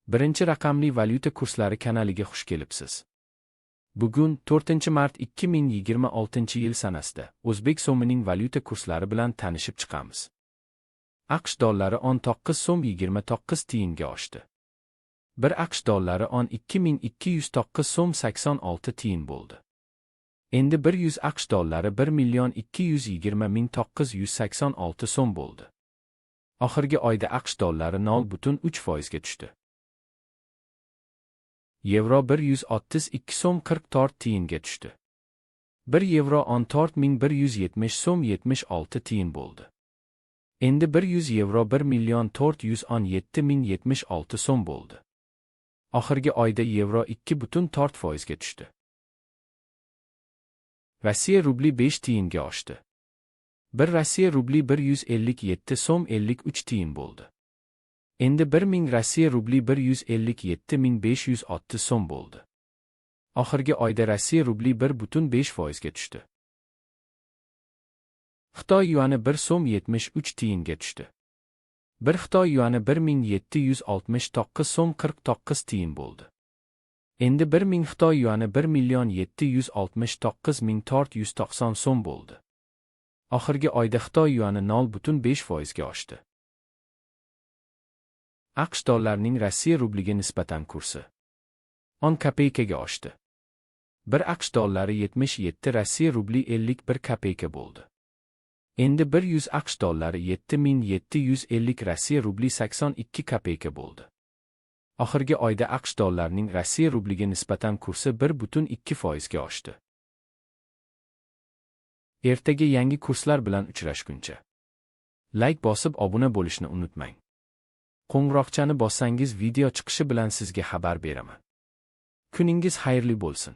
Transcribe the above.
Birinchi raqamli valyuta kurslari kanaliga xush kelibsiz. Bugun 4-mart 2026-yil sanasida o'zbek so'mining valyuta kurslari bilan tanishib chiqamiz. AQSh dollari 19 so'm 29 tiyinga oshdi. 1 AQSh dollari 2209 so'm 86 tiyin bo'ldi. Endi 100 AQSh dollari 1,220,986 so'm bo'ldi. Oxirgi oyda AQSh dollari 0,3% ga tushdi. Yevro 132 so'm 44 tiyinga tushdi. 1 yevro 14170 so'm 76 tiyin bo'ldi. Endi 100 yevro 1,417,076 so'm bo'ldi. Oxirgi oyda yevro 2,4% ga tushdi. Rossiya rubli 5 tiyinga oshdi. 1 Rossiya rubli 157 so'm 53 tiyin bo'ldi. Endi 1000 Rossiya rubli 157,560 so'm bo'ldi. Oxirgi oyda Rossiya rubli 1,5% ga tushdi. Xitoy yuani 1 so'm 73 tiyinga tushdi. 1 Xitoy yuani 1769 so'm 49 tiyin bo'ldi. Endi 1000 Xitoy yuani 1,769,490 so'm bo'ldi. Oxirgi oyda Xitoy yuani 0,5% ga oshdi. AQSh dollarining Rossiya rubliga nisbatan kursi 10 kopeykaga oshdi. 1 AQSh dollari 77 Rossiya rubli 51 kopeyka bo'ldi. Endi 100 AQSh dollari 7750 Rossiya rubli 82 kopeyka bo'ldi. Oxirgi oyda AQSh dollarining Rossiya rubliga nisbatan kursi 1,2% ga oshdi. Ertaga yangi kurslar bilan uchrashguncha like bosib obuna bo'lishni unutmang. Qo'ng'iroqchani bossangiz video chiqishi bilan sizga xabar beraman. Kuningiz xayrli bo'lsin.